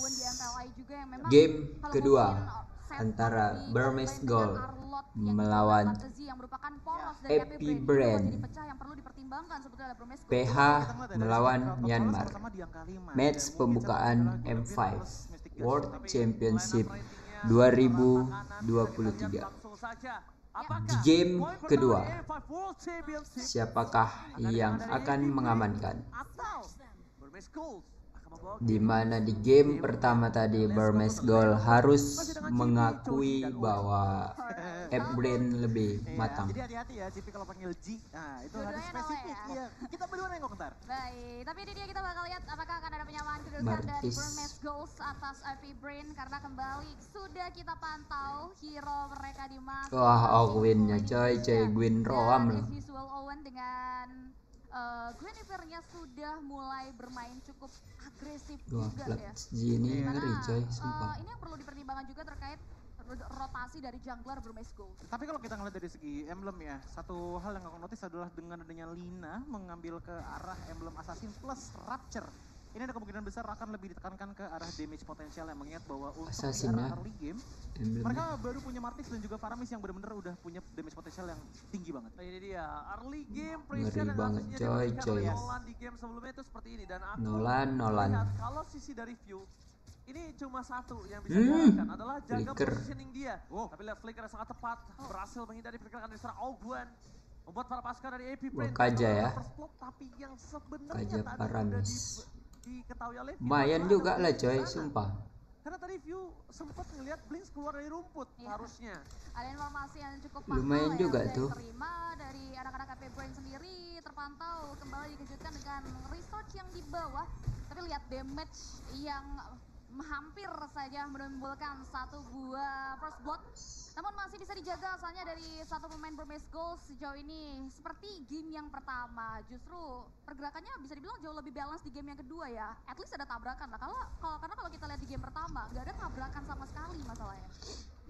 jagoan di MPLI juga yang memang Game kalau kedua ngomongin set antara di Burmese combine Gold dengan Arlot yang melawan juga Fantasy yang merupakan poros dari Epic Epic Brain. Ini Brain. buat jadi pecah yang perlu dipertimbangkan sebetulnya oleh Burmese Gold. PH melawan Myanmar. Match pembukaan M5 World Championship 2023. Di game kedua, siapakah yang akan mengamankan? Di mana di game pertama tadi Burmese Gold harus mengakui bahwa Epic Brain lebih matang. Jadi hati-hati ya, Cipi kalau panggil G, nah itu harus spesifik. Iya, kita berdua nengok ntar. Baik, tapi ini dia kita bakal lihat apakah akan ada penyamaan kedudukan dari Burmese Gold atas Epic Brain karena kembali sudah kita pantau hero mereka di map. Wah, Ogwinnya coy, Gwyn Roam loh. Visual Owen dengan Guinevere-nya sudah mulai bermain cukup agresif juga ya. Ini ngeri coy, sumpah. Ini yang perlu dipertimbangkan juga terkait rotasi dari jungler Burmese Gold. Tapi kalau kita ngeliat dari segi emblem ya, satu hal yang aku notice adalah dengan adanya Lina mengambil ke arah emblem Assassin plus Rapture. Ini ada kemungkinan besar akan lebih ditekankan ke arah damage potensial yang mengingat bahwa untuk di arah early game, mereka baru punya Martis dan juga Faramis yang benar-benar udah punya damage potensial yang tinggi banget. Nah ini dia, early game Ngeri banget coy. Nolan di game sebelumnya itu seperti ini dan aku Nolan. lihat kalau sisi dari view ini cuma satu yang bisa dilakukan adalah jaga positioning dia. Tapi lihat flicker sangat tepat, berhasil menghindari pergerakan dari seorang Ogwen. Membuat para pasukan dari Epic Brain Kaja ya. Tapi yang sebenarnya Kaja tadi Paramis. diketahui oleh lumayan juga lah coy, sumpah. Karena tadi view sempat ngelihat Blinks keluar dari rumput harusnya. Ada informasi yang cukup mahal Lumayan juga yang tuh. diterima dari anak-anak Epic Brain sendiri, terpantau kembali dikejutkan dengan research yang di bawah. Tapi lihat damage yang hampir saja menimbulkan satu buah first blood. Namun masih bisa dijaga asalnya dari satu pemain Burmese Gold sejauh ini. Seperti game yang pertama, justru pergerakannya bisa dibilang jauh lebih balance di game yang kedua ya. At least ada tabrakan lah. Karena kalau kita lihat di game pertama, nggak ada tabrakan sama sekali masalahnya.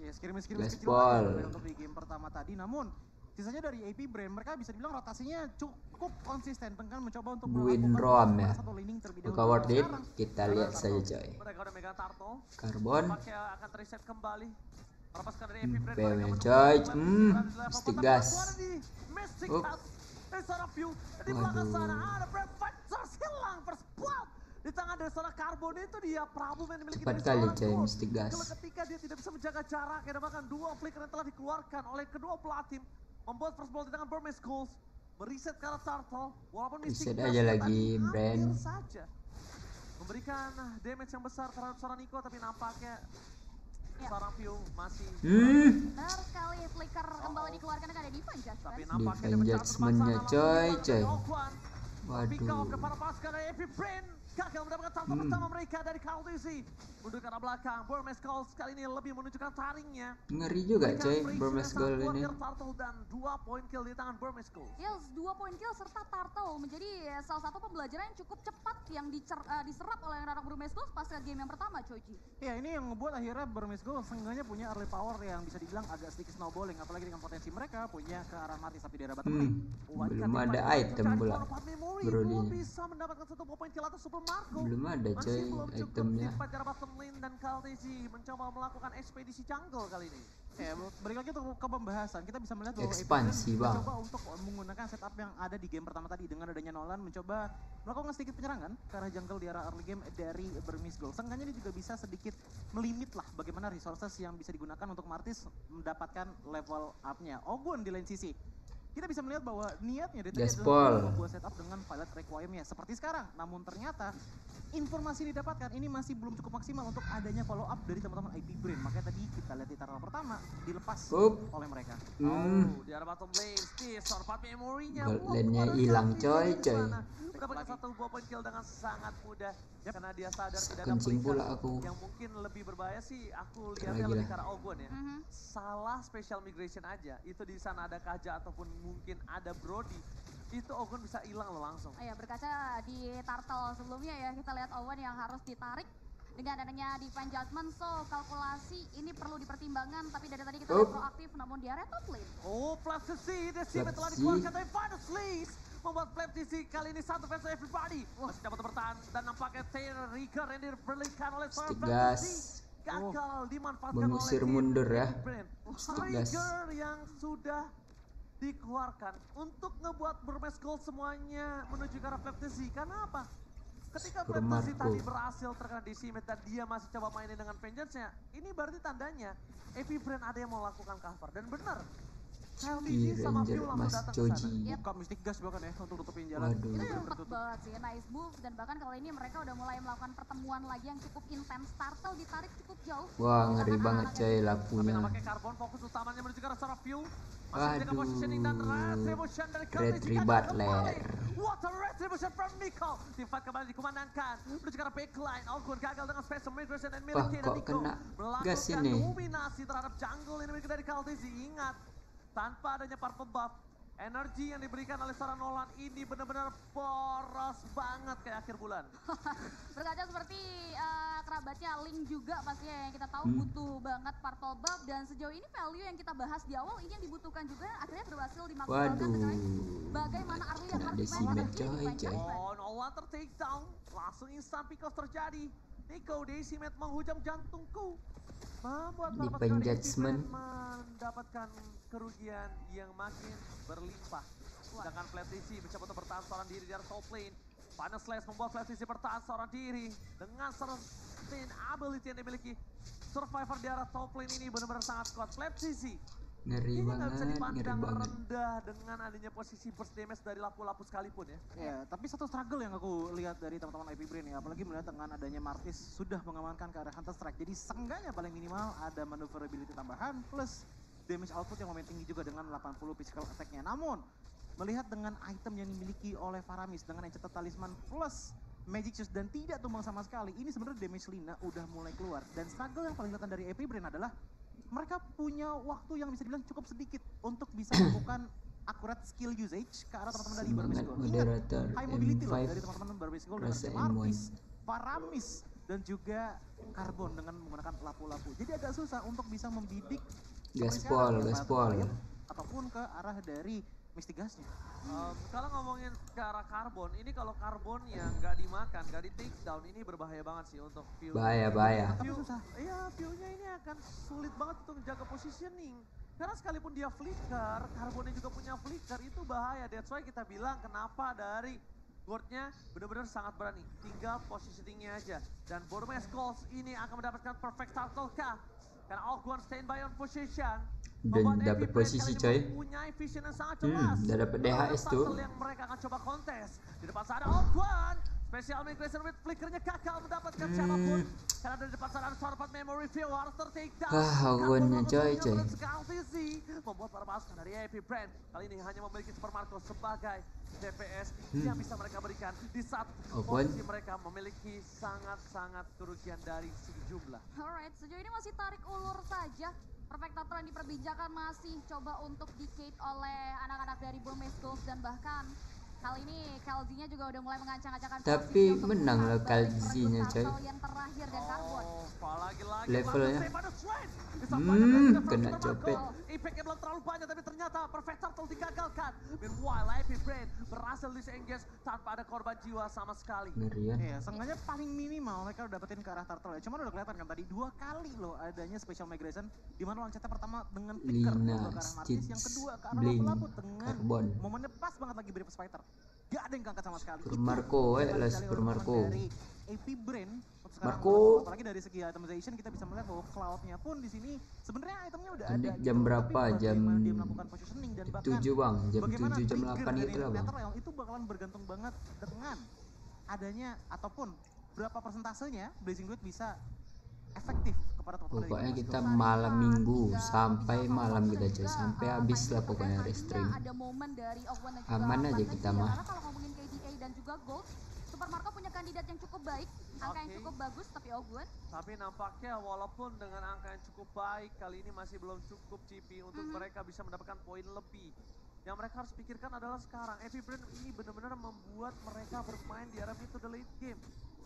Ya, skirmish-skirmish kecil aja untuk di game pertama tadi. Namun sisanya dari AP Brain, mereka bisa dibilang rotasinya cukup konsisten dengan mencoba untuk melakukan satu laning terlebih dahulu. Buka worth it, kita lihat saja coy. Mereka udah megang turtle. Karbon. Akan reset kembali. Lepaskan dari Epic Brain. BM coy. Stick gas. Di belakang sana ada Brave Fighters hilang first blood. Di tangan dari seorang Karbon itu dia Prabu yang dimiliki cepat kali coy, Mystic Gas. Ketika dia tidak bisa menjaga jarak, dan bahkan dua flicker yang telah dikeluarkan oleh kedua belah tim membuat first blood di tangan Burmese Gold. Mereset ke arah turtle, walaupun Mystic Gas aja lagi brand saja memberikan damage yang besar terhadap seorang Nico, tapi nampaknya seorang view masih benar sekali flicker kembali dikeluarkan dengan ada Divine Judgment. Tapi nampaknya Judgment-nya coy. Waduh. Para pasukan dari Epic Brain gagal mendapatkan turtle pertama mereka dari Khaleesi. Mundur ke arah belakang, Burmese Gold sekali ini lebih menunjukkan taringnya. Ngeri juga coy, Burmese Gold ini. Turtle dan 2 poin kill di tangan Burmese Gold. Yes, 2 poin kill serta turtle menjadi salah satu pembelajaran yang cukup cepat yang diserap oleh anak Burmese Gold pasca game yang pertama, Choji. Ya, ini yang membuat akhirnya Burmese Gold seenggaknya punya early power yang bisa dibilang agak sedikit snowballing, apalagi dengan potensi mereka punya ke arah Martis tapi di arah bottom lane. Belum ada item pula. Brodinya. Bisa mendapatkan 1 poin kill atas Super Marco. Belum ada coy itemnya. Dan Khaleesi mencoba melakukan ekspedisi jungle kali ini. Ya, balik lagi untuk ke pembahasan, kita bisa melihat bahwa ekspansi bang. Mencoba untuk menggunakan setup yang ada di game pertama tadi dengan adanya Nolan mencoba melakukan sedikit penyerangan ke arah jungle di arah early game dari Burmese Gold. Seenggaknya ini juga bisa sedikit melimit lah bagaimana resources yang bisa digunakan untuk Martis mendapatkan level up-nya. Ogwon di lain sisi, kita bisa melihat bahwa niatnya dari tadi adalah membuat setup dengan pilot requiem-nya seperti sekarang. Namun ternyata informasi yang didapatkan ini masih belum cukup maksimal untuk adanya follow up dari teman-teman IP Brain. Makanya tadi kita lihat di taruh pertama dilepas oleh mereka. Di arah bottom lane, Steve, sorpat memorinya. Lane-nya hilang coy. Mendapatkan 1 poin kill dengan sangat mudah. Karena dia sadar tidak ada kencing pula aku. Yang mungkin lebih berbahaya sih aku lihatnya lebih ke arah Ogwon ya. Salah special migration aja. Itu di sana ada Kaja ataupun mungkin ada Brody. Itu Ogwon bisa hilang loh langsung. Oh ya, berkaca di turtle sebelumnya ya, kita lihat Ogwon yang harus ditarik dengan adanya Divine Judgment. So kalkulasi ini perlu dipertimbangkan, tapi dari tadi kita lihat proaktif namun di area top lane. Flash to see, the team telah dikeluarkan dari Final Sleaze. membuat FTC kali ini satu versus everybody. Masih dapat bertahan dan nampaknya Trigger yang diberikan oleh seorang Stigas FTC gagal dimanfaatkan mengusir oleh mundur ya. Stigas. Trigger yang sudah dikeluarkan untuk ngebuat Burmese Gold semuanya menuju ke arah FTC. Karena apa? Ketika FTC tadi berhasil terkena decimate dan dia masih coba mainin dengan vengeance-nya, ini berarti tandanya AP Brand ada yang mau lakukan cover. Dan benar, Ih, Ranger Mas Joji. Buka Mystic Gas bahkan ya untuk tutupin jalan. Waduh. Itu cepat banget sih, nice move. Dan bahkan kali ini mereka udah mulai melakukan pertemuan lagi yang cukup intens. Turtle ditarik cukup jauh. Wah, ngeri banget coy Tapi lapunya. nampaknya Carbon fokus utamanya menuju ke arah seorang View. Masih menjaga Waduh. positioning dan retribution dari Red Butler. What a retribution from Nico. Tim fight kembali dikumandangkan menuju ke arah backline. Algun gagal dengan special migration dan Wah, milik kok Nico kena melakukan gas ini. dominasi terhadap jungle ini milik dari Kaltizi. Ingat, tanpa adanya purple buff, energi yang diberikan oleh seorang Nolan ini benar-benar boros banget kayak akhir bulan. Berkaca seperti kerabatnya Link juga pastinya yang kita tahu butuh banget purple buff. Dan sejauh ini value yang kita bahas di awal ini yang dibutuhkan juga akhirnya berhasil dimaksimalkan. Waduh. Bagaimana Arli yang Kena harus decimate dimainkan coy. Oh, Nolan take down, langsung instant pick off terjadi. Nico decimate menghujam jantungku. Membuat Di para pasukan penjudgment. mendapatkan kerugian yang makin berlimpah. Sedangkan FTC mencoba untuk bertahan seorang diri di arah top lane. Final Slash membuat FTC bertahan seorang diri dengan sustain ability yang dimiliki. Survivor di arah top lane ini benar-benar sangat kuat. FTC Ngeri ini nggak bisa banget, ngeri dipandang banget. rendah dengan adanya posisi burst damage dari lapu-lapu sekalipun ya. Ya, tapi satu struggle yang aku lihat dari teman-teman IP Brain ya, apalagi melihat dengan adanya Martis sudah mengamankan ke arah Hunter Strike. Jadi seenggaknya paling minimal ada maneuverability tambahan plus damage output yang lumayan tinggi juga dengan 80 physical attack-nya. Namun, melihat dengan item yang dimiliki oleh Faramis dengan Enchanted Talisman plus Magic Shoes dan tidak tumbang sama sekali, ini sebenarnya damage Lina udah mulai keluar. Dan struggle yang paling kelihatan dari IP Brain adalah mereka punya waktu yang bisa dibilang cukup sedikit untuk bisa melakukan akurat skill usage ke arah teman-teman dari Burmese Semangat Gold. moderator Ingat, high mobility loh M5 dari teman-teman Burmese Gold rasa dengan M1. Martis, Faramis, dan juga Carbon dengan menggunakan lapu-lapu. Jadi agak susah untuk bisa membidik Gaspol, gaspol. ataupun ke arah dari Mystic Gas-nya. Kalau ngomongin ke arah Carbon, ini kalau Carbonnya nggak dimakan, nggak di take down, ini berbahaya banget sih untuk View. Bahaya. Tapi View, susah. iya View-nya ini akan sulit banget untuk menjaga positioning. Karena sekalipun dia flicker, Carbonnya juga punya flicker, itu bahaya. That's why kita bilang kenapa dari Ward-nya benar-benar sangat berani. Tinggal positioning-nya aja. Dan Burmese Gold ini akan mendapatkan perfect turtle kah? Karena Alguan standby on position. Dan dapat posisi coy. Punya vision yang sangat jelas. Udah dapat DHS tuh. Yang mereka akan coba kontes. Di depan sana Alguan. Special migration with flickernya gagal mendapatkan siapapun. Karena dari depan sana ada sorpat memory view harus ter-take down. Alguannya coy. Membuat para pasukan dari AP Brand kali ini hanya memiliki Super Marco sebagai DPS yang bisa mereka berikan di saat posisi mereka memiliki sangat-sangat kerugian dari segi jumlah. Alright, sejauh ini masih tarik ulur saja. Perfectator yang diperbincangkan masih coba untuk di-cade oleh anak-anak dari Burmese Gold dan bahkan kali ini Kalzi-nya juga udah mulai mengancang-ancangkan Tapi menang loh Kalzi-nya coy. yang terakhir dan Carbon. Lagi-lagi Levelnya. Kena copet. Impact-nya belum terlalu banyak tapi ternyata Perfect Turtle digagalkan. Meanwhile, AP Brain berhasil disengage tanpa ada korban jiwa sama sekali. Ngeri ya. Iya, seenggaknya paling minimal mereka udah dapetin ke arah turtle ya. Cuman udah kelihatan kan tadi 2 kali loh adanya special migration di mana loncatnya pertama dengan flicker Lina, ke arah Martis, yang kedua ke arah Bling, lapu-lapu dengan Carbon. momennya pas banget lagi Brave Spider. Gak ada yang keangkat sama sekali. Super Marco, lah Super Marco. Dari AP Brain Marco. apalagi dari segi itemization kita bisa melihat bahwa cloud-nya pun di sini sebenarnya itemnya udah Ini ada. jam gitu. berapa? Tapi Jam bagaimana dia melakukan positioning dan bahkan 7 bang, jam bagaimana 7 jam trigger 8 dari gitu lah bang. Netherrealm itu bakalan bergantung banget dengan adanya ataupun berapa persentasenya Blazing Duet bisa efektif kepada teman-teman dari Pokoknya Burmese kita Gold. malam minggu sampai malam kita coy, sampai habis lah pokoknya restream. Ada momen dari Ogwan dan juga Aman aja Fantasy kita ya, mah. Karena kalau ngomongin KDA dan juga Gold, Super Marco punya kandidat yang cukup baik, angka yang Oke. cukup bagus, tapi Ogwan Tapi nampaknya walaupun dengan angka yang cukup baik, kali ini masih belum cukup CP untuk mereka bisa mendapatkan poin lebih. Yang mereka harus pikirkan adalah sekarang, AP Brand ini benar-benar membuat mereka bermain di arah mid to the late game.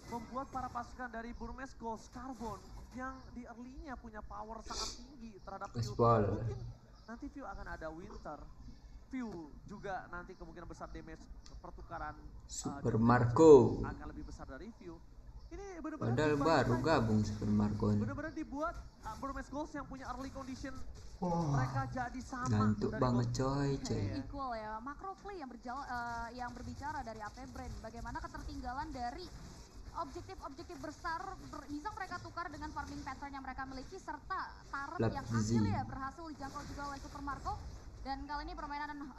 Membuat para pasukan dari Burmese Gold, Carbon, yang di early-nya punya power sangat tinggi terhadap View. Gaspol. Mungkin nanti View akan ada Winter. View juga nanti kemungkinan besar damage pertukaran Super Marco. akan lebih besar dari View. Ini benar-benar Padahal baru gabung Super Marco ini. benar-benar dibuat Burmese Goals yang punya early condition mereka jadi sama. Ngantuk dari banget coy. Equal ya. Macro play yang berbicara dari AP Brain. Bagaimana ketertinggalan dari objektif-objektif besar bisa mereka tukar dengan farming pattern yang mereka miliki serta turret yang akhirnya berhasil dijangkau juga oleh Super Marco. Dan kali ini permainan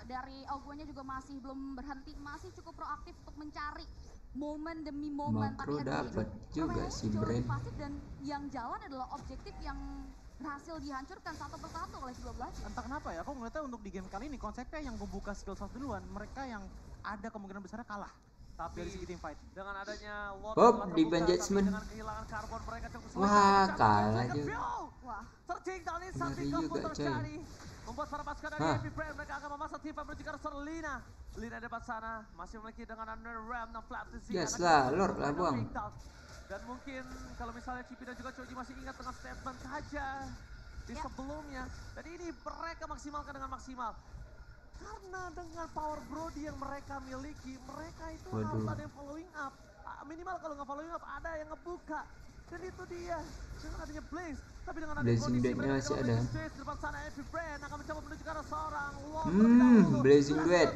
dari Ogwanya juga masih belum berhenti, masih cukup proaktif untuk mencari momen demi momen. Makro Tapi dapat juga si jauh Brain. lebih pasif dan yang jalan adalah objektif yang berhasil dihancurkan satu persatu oleh kedua belah. Entah kenapa ya, aku ngeliatnya untuk di game kali ini konsepnya yang membuka skill shot duluan, mereka yang ada kemungkinan besarnya kalah. Tapi dari segi team fight. Dengan adanya Lord Hop, telah di terbuka, Ban tapi Judgment. dengan kehilangan karbon mereka cukup sulit. Wah, Tapi kalah Jacob juga. View. Wah, Searching down in Ngeri something juga, pun coy. terjadi. Membuat para pasukan dari Hah. AP Brand mereka akan memasang tim menuju ke arah Lina. Lina di depan sana masih memiliki dengan under ram dan flat to Z. Yes lah, Lord lah buang. Dan mungkin kalau misalnya Cipi dan juga Choji masih ingat dengan statement saja di sebelumnya. Dan ini mereka maksimalkan dengan maksimal. Karena dengan power Brody yang mereka miliki, mereka itu harus ada yang following up. Minimal kalau nggak following up, ada yang ngebuka. Dan itu dia, dengan adanya Blaze. Tapi dengan adanya Blazing kondisi Duet-nya mereka masih dalam ada. space di depan sana, AP Brand akan mencoba menuju ke arah seorang Lord Blazing Duet.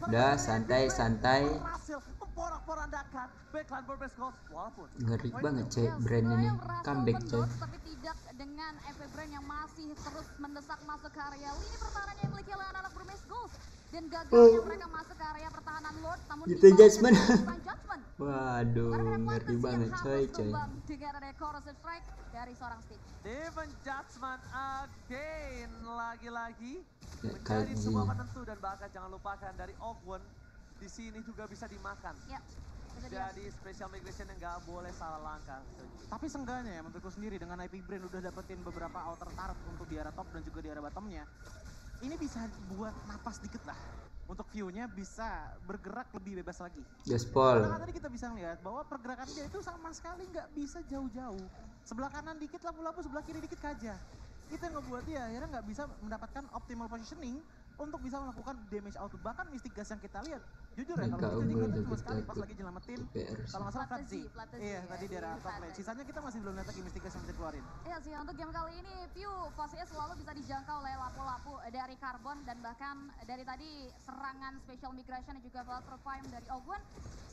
Udah, santai-santai. Berhasil memporak-porandakan backline Burmese Goals walaupun Ngeri banget coy, Brand ini. Comeback coy. tapi tidak dengan AP Brain yang masih terus mendesak masuk ke area lini pertahanan yang dimiliki oleh anak-anak Burmese Goals. Dan gagalnya mereka masuk ke area pertahanan Lord, namun Itu Judgment. Judgment. Waduh, ngeri banget coy. Dengan ada corrosive strike dari seorang Stitch. Devon Judgment again lagi-lagi Ya, menjadi kali sebuah ini. penentu dan bahkan jangan lupakan dari Ogwen di sini juga bisa dimakan. Ya, itu dia. Jadi special migration yang nggak boleh salah langkah. Tapi seenggaknya ya menurutku sendiri dengan IP Brain udah dapetin beberapa outer turret untuk di arah top dan juga di arah bottomnya. Ini bisa buat napas dikit lah. Untuk view-nya bisa bergerak lebih bebas lagi. Gaspol. Karena tadi kita bisa lihat bahwa pergerakan dia itu sama sekali nggak bisa jauh-jauh. Sebelah kanan dikit lapu-lapu, sebelah kiri dikit kaja. Itu yang ngebuat dia akhirnya nggak bisa mendapatkan optimal positioning untuk bisa melakukan damage output. Bahkan Mystic Gas yang kita lihat, jujur ya Mereka kalau kita unggul juga cuma tapi sekali pas takut lagi nyelamatin, TPR sih. kalau nggak salah Flat Z. Flat Z, Iya, ya, tadi di arah di top lane. Flat Z. Sisanya kita masih belum lihat lagi Mystic Gas yang bisa dikeluarin. Iya sih, untuk game kali ini View posisinya selalu bisa dijangkau oleh lapu-lapu dari Carbon dan bahkan dari tadi serangan Special Migration dan juga Valor Prime dari Ogwen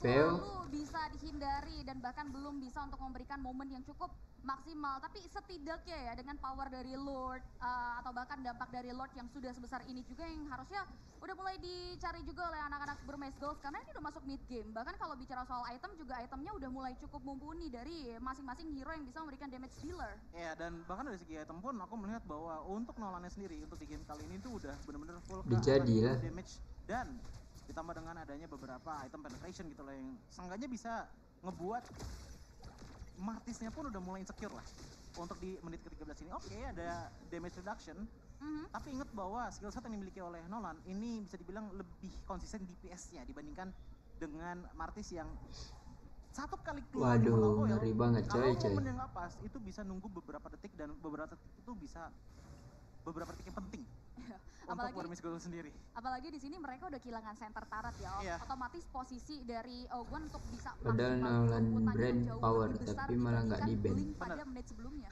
selalu bisa dihindari dan bahkan belum bisa untuk memberikan momen yang cukup maksimal. Tapi setidaknya ya dengan power dari Lord atau bahkan dampak dari Lord yang sudah sebesar ini juga yang harusnya udah mulai dicari juga oleh anak-anak Burmese Goals karena ini udah masuk mid game. Bahkan kalau bicara soal item juga itemnya udah mulai cukup mumpuni dari masing-masing hero yang bisa memberikan damage dealer. Iya, dan bahkan dari segi item pun aku melihat bahwa untuk Nolannya sendiri untuk di game kali ini tuh udah bener-bener full ke Dijadi arah lah. damage dan ditambah dengan adanya beberapa item penetration gitu loh yang seenggaknya bisa ngebuat Martisnya pun udah mulai insecure lah untuk di menit ke-13 ini. Oke, ada damage reduction, tapi ingat bahwa skill set yang dimiliki oleh Nolan ini bisa dibilang lebih konsisten DPS-nya dibandingkan dengan Martis yang satu kali keluar Waduh, ngeri banget coy. kalau momen yang nggak pas itu bisa nunggu beberapa detik dan beberapa detik itu bisa beberapa detik yang penting untuk Burmese Goals sendiri. Apalagi di sini mereka udah kehilangan center turret ya. Iya. Otomatis posisi dari Ogwen untuk bisa Padahal maksimal Nolan inputannya Brand jauh power, lebih besar tapi malah nggak dibandingkan di-ban. Blink pada menit sebelumnya.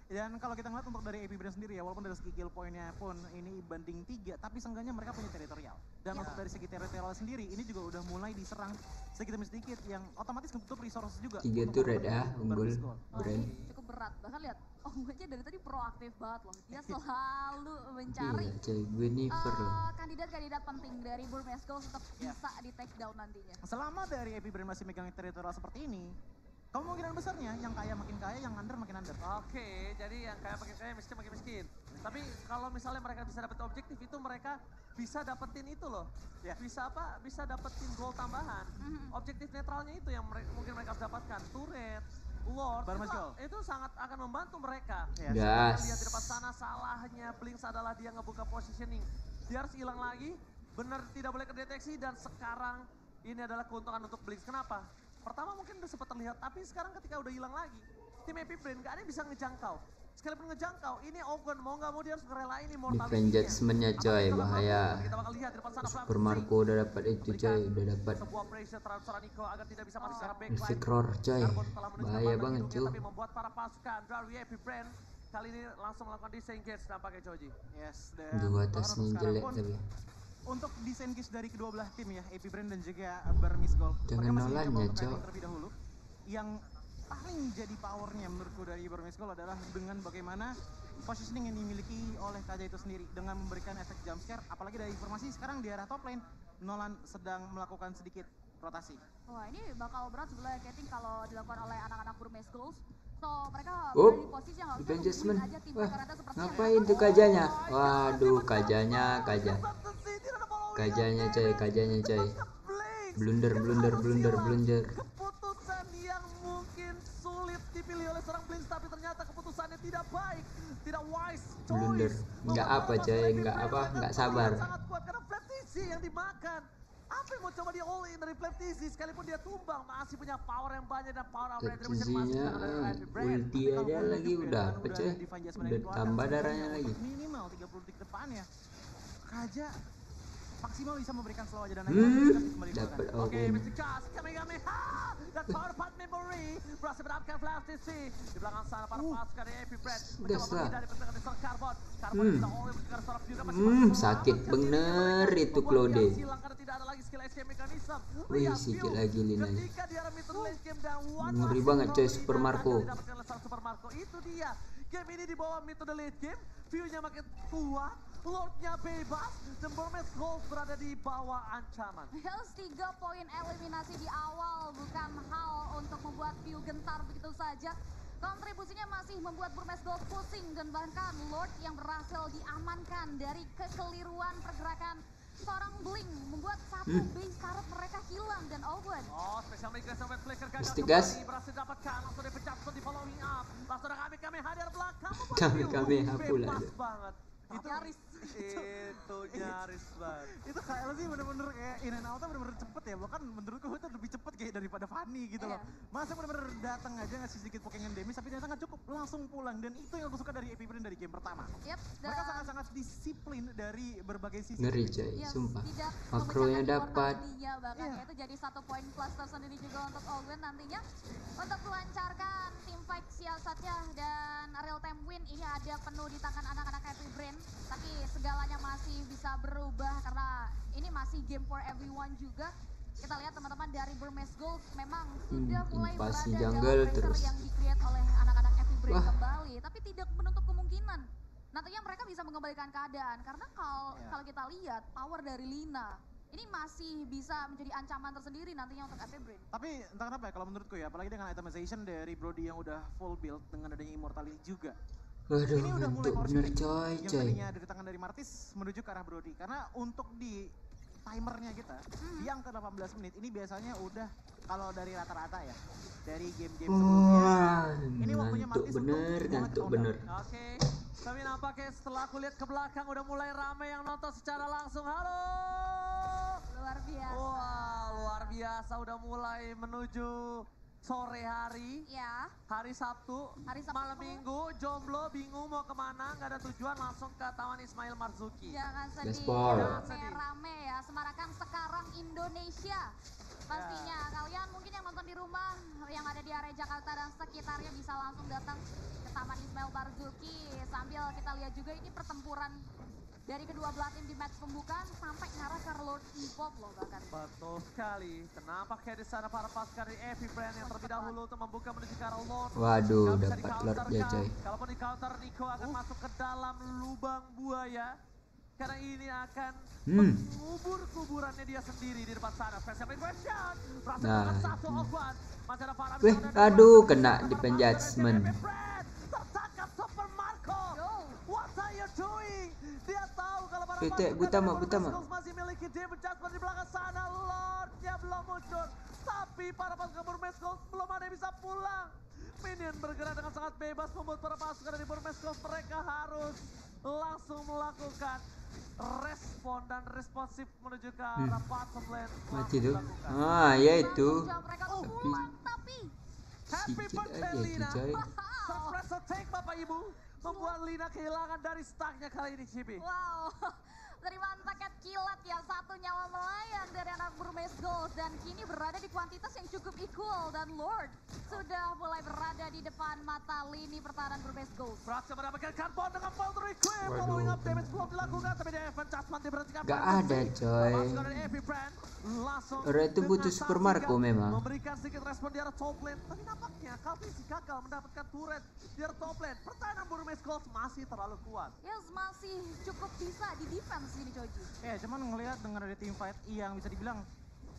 Dan kalau kita ngeliat untuk dari AP Brand sendiri ya, walaupun dari segi kill point-nya pun ini banding 3, tapi seenggaknya mereka punya teritorial. Dan untuk dari segi teritorial sendiri, ini juga udah mulai diserang sedikit demi sedikit yang otomatis menutup resources juga. 3 untuk turret ya, membantu unggul. Burmese Goals. Wah, Brand. ini cukup berat. Bahkan lihat, Ogwennya dari tadi proaktif banget loh. Dia selalu mencari Gila coy, Guinevere loh. kandidat-kandidat penting dari Burmese Goals untuk Ya. bisa di take down nantinya. Selama dari AP Brand masih megang teritorial seperti ini, kemungkinan besarnya yang kaya makin kaya, yang under makin under. Oke, jadi yang kaya makin kaya, miskin makin miskin. Tapi kalau misalnya mereka bisa dapat objektif itu mereka bisa dapetin itu loh. Ya. Bisa apa? Bisa dapetin gol tambahan. Objektif netralnya itu yang mungkin mereka harus dapatkan. Turret, Lord, Burmese Goal. itu sangat akan membantu mereka. Ya. Gas. Lihat di depan sana salahnya Blinks adalah dia ngebuka positioning. Dia harus hilang lagi, benar tidak boleh kedeteksi dan sekarang ini adalah keuntungan untuk Blinks. Kenapa? Pertama mungkin udah sempat terlihat, tapi sekarang ketika udah hilang lagi, tim Epic Brain gak ada yang bisa ngejangkau. Sekalipun ngejangkau, ini Ogun mau nggak mau dia harus ngerelain immortality-nya. Defense judgment-nya coy, bahaya. Kita bakal lihat di depan sana Super Marco udah dapat itu coy, udah dapat sebuah pressure terhadap seorang Nico agar tidak bisa mati secara backline. Epic Roar coy, Carbon telah menunjukkan bahaya bantuan banget hidungnya, cuy. tapi membuat para pasukan dari Epic Brain kali ini langsung melakukan disengage nampaknya Joji. Yes, dan Dua atasnya sekarang jelek pun tapi. untuk disengage dari kedua belah tim ya, Epic Brain dan juga Burmese Gold. Jangan Mereka masih Nolan mencoba ya, untuk Cok. fighting terlebih dahulu. Yang paling jadi powernya menurutku dari Burmese Gold adalah dengan bagaimana positioning yang dimiliki oleh KJ itu sendiri dengan memberikan efek jump scare. Apalagi dari informasi sekarang di arah top lane, Nolan sedang melakukan sedikit rotasi. Wah, ini bakal berat sebenarnya Kating kalau dilakukan oleh anak-anak Burmese Girls. So, mereka Up, berada di posisi yang harusnya defense nungguin judgment. aja tim Wah, Jakarta seperti ngapain tuh kajanya? Waduh, kajanya. Kajanya coy. Blunder. Keputusan yang mungkin sulit dipilih oleh seorang Blitz, tapi ternyata keputusannya tidak baik, tidak wise Blunder. choice. Nggak apa coy, nggak sabar. Sangat kuat karena Flaptisi yang dimakan. Apa yang mau coba di all in dari Flaptisi sekalipun dia tumbang masih punya power yang banyak dan power apa yang bisa Kecisinya ulti aja lagi udah apa coy. Udah tambah darahnya lagi. Minimal 30 detik depan ya. Kaja maksimal bisa memberikan slow aja dan Dapat Oke, Ogun. Mr. Gas, Kamehameha, dan power part memory berhasil mendapatkan Flaptisi di belakang sana para pasukan dari Epic Brain mencoba menghindari pertengahan dari seorang Carbon. Carbon bisa all in mengejar seorang Fury masih Sakit bener itu Claude. hilang karena tidak ada lagi skill escape mechanism. Wih, Lihat sikit View lagi linanya. ketika di arah mid lane game dan one Ngeri last banget, coy, round Super tidak Marco. akan didapatkan oleh sang Super Marco. Itu dia. Game ini di bawah mid to the late game. View-nya makin kuat. Lordnya bebas. Dan Burmese Gold berada di bawah ancaman. Hills 3 poin eliminasi di awal bukan hal untuk membuat View gentar begitu saja. Kontribusinya masih membuat Burmese Gold pusing dan bahkan Lord yang berhasil diamankan dari kekeliruan pergerakan seorang Blink membuat satu base turret mereka hilang dan Ogun. Oh, special migration red flicker gagal Mesti gas. kembali, berhasil dapatkan, langsung dipecah, langsung di following up, langsung ada kami hadir belakang, membuat Kamehameha View pula bebas ada. banget. Itu nyaris. Itu nyaris banget. itu KL sih bener-bener kayak in and out-nya bener-bener cepet ya, bahkan menurutku itu lebih cepet kayak daripada Fanny gitu loh. Masa bener-bener datang aja ngasih sedikit pokengan damage tapi ternyata nggak cukup, langsung pulang, dan itu yang aku suka dari Epic Brain dari game pertama. Yep, Mereka sangat-sangat disiplin dari berbagai sisi. Ngeri coy, Yes, sumpah. tidak Makronya memecahkan dapat. immortality-nya bahkan Iya. itu jadi 1 poin plus tersendiri juga untuk Ogun nantinya untuk melancarkan tim fight siasatnya dan real time win ini ada penuh di tangan anak-anak Epic Brain, tapi segalanya masih bisa berubah karena ini masih game for everyone juga. Kita lihat teman-teman dari Burmese Gold memang sudah mulai invasi berada jungle dalam pressure terus. yang di-create oleh anak-anak Epic Brain Wah. kembali, tapi tidak menutup kemungkinan nantinya mereka bisa mengembalikan keadaan karena kalau kita lihat power dari Lina ini masih bisa menjadi ancaman tersendiri nantinya untuk Epic Brain. Tapi entah kenapa ya kalau menurutku ya, apalagi dengan itemization dari Brody yang udah full build dengan adanya immortality juga. Waduh, Ini udah mulai ngantuk power bener shifting coy. yang tadinya dari tangan dari Martis menuju ke arah Brody. Karena untuk di timernya kita di angka 18 menit ini biasanya udah kalau dari rata-rata ya dari game-game sebelumnya. Wah, Ini waktunya ngantuk Martis bener, untuk mulai ngantuk countdown. bener. Oke, tapi nampaknya setelah aku lihat ke belakang udah mulai ramai yang nonton secara langsung. Halo. Luar biasa. Wah, luar biasa udah mulai menuju sore hari. Ya, Hari Sabtu, Hari Sabtu. malam Minggu, jomblo, bingung mau kemana, nggak ada tujuan, langsung ke Taman Ismail Marzuki. jangan sedih. Gaspol. Rame-rame ya, semarakan sekarang Indonesia. Pastinya kalian mungkin yang nonton di rumah, yang ada di area Jakarta dan sekitarnya bisa langsung datang ke Taman Ismail Marzuki. Sambil kita lihat juga ini pertempuran dari kedua belah tim di match pembukaan sampai ngarah ke Lord Evolve loh bahkan. Betul sekali. Kenapa kayak di sana para pasukan dari Epic Brain yang terlebih dahulu untuk membuka menuju ke arah Lord. Waduh, Nggak bisa dapat di-counter Lord ya kan? coy. Kalaupun di counter, Nico akan masuk ke dalam lubang buaya. Karena ini akan mengubur kuburannya dia sendiri di depan sana. Special migration. Berhasil Nah, melakukan satu Oguan. Masih ada para Wih, bisa aduh, kena di penjudgment. Tertangkap Super Marco. Yo. What are you doing? Dia tahu kalau para Pete, pasukan Butama, dari Butama. Burmese Gold masih miliki Demon Jasper di belakang sana. Lordnya belum muncul. Tapi para pasukan Burmese Gold belum ada yang bisa pulang. Minion bergerak dengan sangat bebas membuat para pasukan dari Burmese Gold mereka harus langsung melakukan respon dan responsif menuju ke arah bottom lane. Mati Langsung tuh. dilakukan. Ah, ya itu. Langsung jawab mereka Tapi- pulang tapi Dikit aja itu coy. Surprise attack Bapak Ibu. Membuat Lina kehilangan dari stacknya kali ini Cipi. Wow, terima paket kilat ya, satu nyawa melayang dari anak Burmese Gold dan kini berada di kuantitas yang cukup equal dan Lord sudah mulai berada di depan mata lini pertahanan Burmese Gold. Berhasil mendapatkan karbon dengan Valtteri Quinn. Waduh. Following up damage belum dilakukan tapi Devon Jasmine diberhentikan. Gak ada coy. Pasukan dari Epic Brand langsung Orang itu butuh dengan Super Marco sigap memang. memberikan sedikit respon di arah top lane. Tapi nampaknya Calvisi gagal mendapatkan turret di arah top lane. Pertahanan Burmese Gold masih terlalu kuat. Yes, masih cukup bisa di defense ini Joji. Ya, cuman ngelihat dengan ada team fight yang bisa dibilang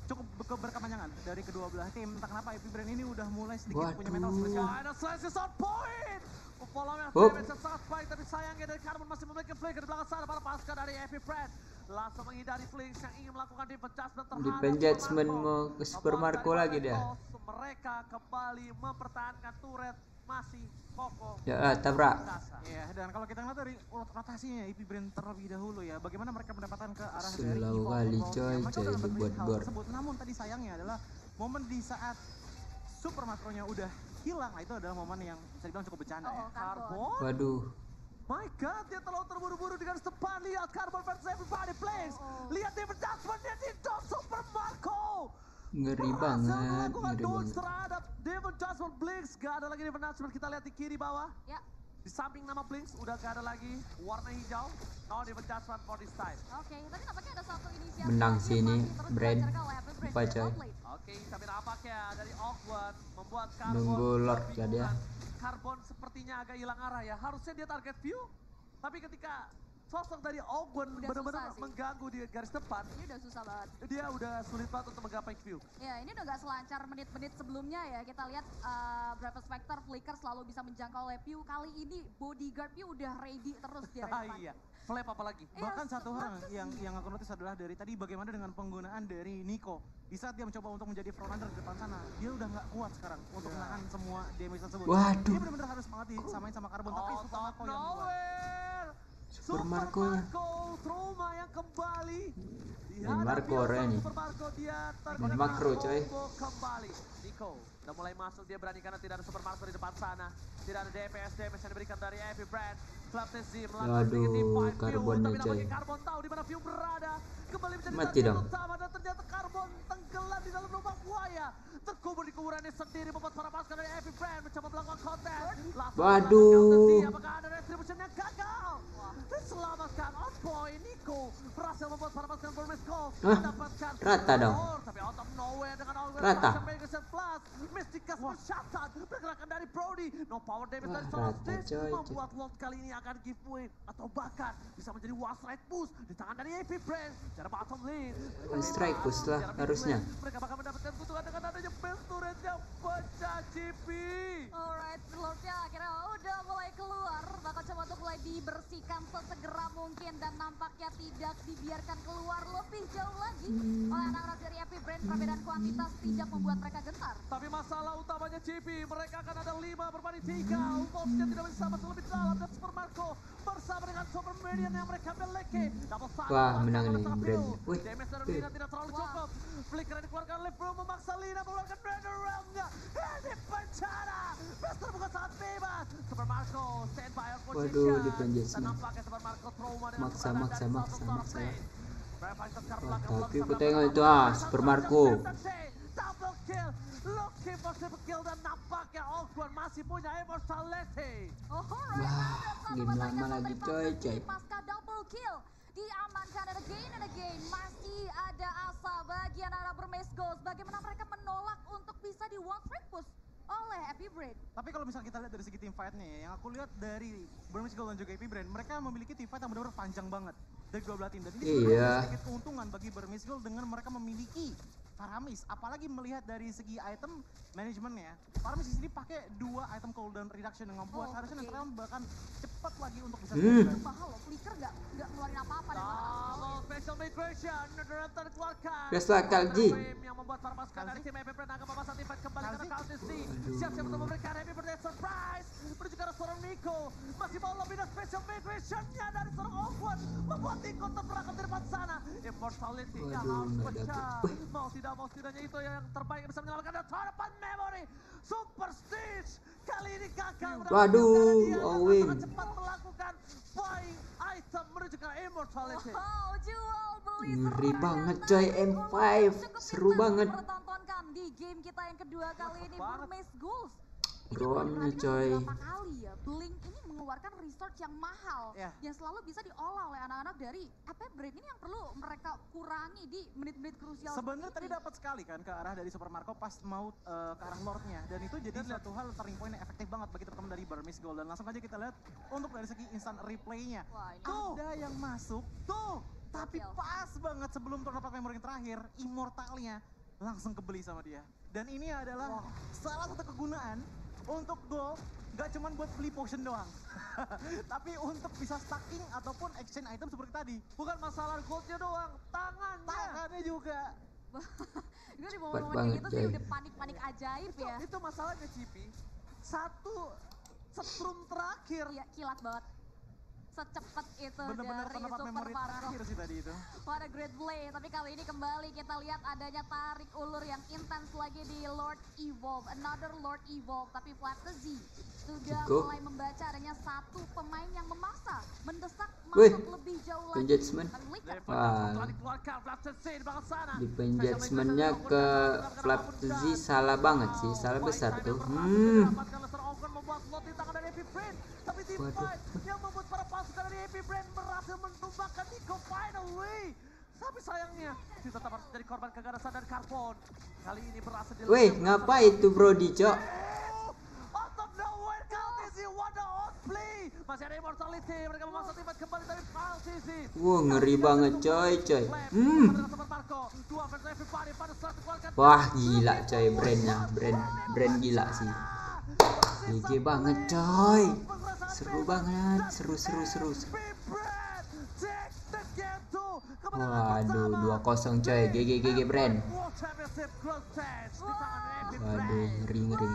cukup berkepanjangan dari kedua belah tim. Entah kenapa Epic Brand ini udah mulai sedikit punya mental Waduh. seperti Final slice is on point. Follow-up Hup. damage yang sangat baik tapi sayangnya dari Carbon masih memiliki flank di belakang sana para pasukan dari Epic Brand. Langsung menghindari flanks yang ingin melakukan defense adjustment terhadap Defense judgment mau ke Super Marco lagi dah. Mereka kembali mempertahankan turret masih kokoh. Ya tabrak. Perkasa. Ya, dan kalau kita lihat dari rotasinya Epic Brand terlebih dahulu ya, bagaimana mereka mendapatkan ke arah dari Slow Evolve kali, World. coy, Mereka coy, udah dapat dibuat hal gor. tersebut. Namun tadi sayangnya adalah momen di saat Super Makronya udah hilang, nah itu adalah momen yang bisa dibilang cukup bercanda ya. Oh, Carbon. Carbon. Waduh. My God, dia terlalu terburu-buru di garis depan. Lihat Carbon versus everybody plays. Oh. Lihat David Jasmine, dia tidak Super Marco. Ngeri Berhasil banget, melakukan ngeri dodge banget. terhadap David Jasmine. Blinks, gak ada lagi David Jasmine. Kita lihat di kiri bawah. Ya, Di samping nama Blinks, udah gak ada lagi warna hijau. No David Jasmine for this time. oke. Tapi nampaknya ada satu inisiatif Menang lagi sih yang ini, masih terus Brand. dilancarkan oleh Epic Brand Apa, di coy? top lane. Oke, tapi nampaknya dari Awkward membuat Carbon Nunggu Lord lah dia. Carbon sepertinya agak hilang arah ya. Harusnya dia target view, tapi ketika sosok dari Awkward Udah benar-benar susah sih. mengganggu di garis depan, Ini udah susah banget. dia udah sulit banget untuk menggapai view. Ya, ini udah gak selancar menit-menit sebelumnya ya. Kita lihat berapa Spectre, Flicker selalu bisa menjangkau oleh Pew. Kali ini bodyguard Pew udah ready terus di area depan. Iya, flap apa lagi? Iya, Bahkan satu hal Marcus. yang aku notice adalah dari tadi bagaimana dengan penggunaan dari Nico. Di saat dia mencoba untuk menjadi frontrunner di depan sana, dia udah nggak kuat sekarang untuk menahan semua damage tersebut. Waduh. Dia benar-benar harus banget disamain sama Carbon, tapi Out Super of Marco yang kuat. nowhere. Super Marco-nya. Trauma yang kembali. Main Marco orang ini. Super Marco dia Main makro, coy. kembali. Nico udah mulai masuk, dia berani karena tidak ada Super Marco di depan sana. Tidak ada DPS damage yang diberikan dari Epic Brand. Flapness Z melakukan Waduh, sedikit divide View, Carbonnya, tapi nampaknya coy. Carbon tahu di mana View berada. Kembali menjadi Mati target dong. utama dan ternyata Carbon tenggelam di dalam lubang buaya. Terkubur di kuburannya sendiri membuat para pasukan dari Epic Brand mencoba melakukan kontes. Langsung Waduh. melakukan counter Z. Apakah ada retribution yang gagal? Diselamatkan on point. Nico berhasil membuat para pasukan Burmese Gold Hah? mendapatkan Rata dong. score. Tapi out of nowhere dengan Always Rata. Plus Mystikas bersyatan pergerakan dari Brody. No power damage Wah, dari seorang rata, Stage coy. membuat Lord kali ini akan giveaway atau bahkan bisa menjadi one strike push di tangan dari Epic Brand secara bottom lane. One strike push lah, Secara mid harusnya. lane, mereka bakal mendapatkan keuntungan dengan adanya best turret yang pecah GP. Alright, Lordnya akhirnya udah mulai keluar. Bakal coba untuk mulai dibersihkan sesegera mungkin dan nampaknya tidak dibiarkan keluar lebih jauh lagi oleh anak-anak dari Epic Brand. Perbedaan kuantitas tidak membuat mereka gentar. Tapi masalah utamanya GP, mereka akan ada 5 berbanding 3. Wolfsnya tidak bisa masuk lebih dalam dan Super Marco bersama dengan Super Meridian yang mereka miliki. Double side Wah, dilakukan menang oleh nih, Tapio. Brand. Wih, Damage dari wih. Lina tidak terlalu cukup. Flicker yang dikeluarkan oleh Bro memaksa Lina mengeluarkan Brandon Realm-nya. Ini penjara. Best terbuka sangat bebas. Super Marco standby on position. Waduh, di penjara. Dan nampaknya Super Marco trauma dengan Maksa, keberadaan maksa, dari maksa, Southern Star maksa. Blade. Fighter sekarang Wah, belakang tapi belum aku bisa tengok melakukan itu, apa-apa. Super Marco. Double kill, looking for triple kill dan nampaknya Awkward masih punya immortality. Oh, Wah, game lama lagi, coy. Pasca double kill diamankan and again masih ada asa bagi anak-anak Burmese Gold. Bagaimana mereka menolak untuk bisa di one strike push oleh Epic Brand. Tapi kalau misalnya kita lihat dari segi team fight-nya ya, yang aku lihat dari Burmese Gold dan juga Epic Brand, mereka memiliki team fight yang benar-benar panjang banget dari dua belah tim. Dan ini Iya. sebenarnya sedikit keuntungan bagi Burmese Gold dengan mereka memiliki Paramis. Apalagi melihat dari segi item manajemennya, Paramis di sini pakai 2 item cooldown reduction yang membuat Oh, harusnya oke. Netral bahkan cepat lagi untuk bisa Hmm. Mahal loh, Flicker nggak ngeluarin apa-apa dari mana. Double special migration, Netherlands dikeluarkan. Gas lah, Kalji. Yang membuat para pasukan dari tim Epic Brand akan memasang tim fight kembali Kalji. karena Kalji C. Aduh. Siap-siap untuk memberikan Epic Brand surprise. Menuju ke arah seorang Nico. Masih mau lebih dari special migration-nya dari seorang Awkward. Membuat Nico terperangkap di depan sana. Immortality-nya Waduh, harus nggak pecah. dapet. Wih. Mau tidak tidak mau, setidaknya itu yang terbaik yang bisa menyelamatkan dan harapan Memory. Super Stitch kali ini gagal Waduh, dia Owen sangat cepat melakukan flying item menuju ke immortality. Wow, jual beli ngeri seru banget dan coy. cukup M5 seru intens banget dipertontonkan di game kita yang kedua kali ini, Burmese Ghouls. Ini Roamnya perhatikan coy. beberapa kali ya, Blink ini mengeluarkan research yang mahal yang selalu bisa diolah oleh anak-anak dari Epic Brain. Ini yang perlu mereka kurangi di menit-menit krusial. Sebenarnya tadi dapat sekali kan ke arah dari Super Marco pas mau ke arah Lordnya, dan itu jadi suatu hal turning point yang efektif banget bagi teman-teman dari Burmese Gold. Dan langsung aja kita lihat untuk dari segi instant replaynya. Wah, ini Tuh ada yang masuk tuh, tapi pas banget sebelum turn memory yang terakhir, immortalnya langsung kebeli sama dia. Dan ini adalah salah satu kegunaan untuk gold, gak cuma buat beli potion doang, tapi untuk bisa stacking ataupun exchange item seperti tadi. Bukan masalah goldnya doang, Tangannya juga. Itu di Cepat momen-momen banget, kayak gitu sih coy. udah panik-panik ajaib ya. Itu masalahnya Cipi. Satu setrum terakhir. Iya, kilat banget. Secepat itu Bener-bener dari tempat Super memori Marco. terakhir sih tadi itu. What a great play, tapi kali ini kembali kita lihat adanya tarik ulur yang intens lagi di Lord Evolve, another Lord Evolve, tapi Flapsy sudah Cukup. mulai membaca adanya satu pemain yang memaksa, mendesak Wih, masuk lebih jauh lagi. penjudgment. Tapi Licker Wah, di penjudgmentnya ke Flapsy salah banget sih, salah besar tuh. Tapi tim Waduh. fight yang membuat para pasukan dari Happy Brain berhasil mentumbangkan Nico finally. Tapi sayangnya dia tetap harus menjadi korban keganasan dari Carbon. Kali ini berhasil Weh, ngapain tuh Brody, Cok? Out of nowhere, Kaltizi, what a outplay. Masih ada immortality, mereka memaksa timbat kembali dari Kaltizi. Wah, ngeri banget coy. Dua versus everybody pada saat dikeluarkan. Wah, gila coy brandnya, brand gila sih. GG banget coy. Seru banget, seru. Waduh, 2-0 coy. GG brand. Waduh, ngeri.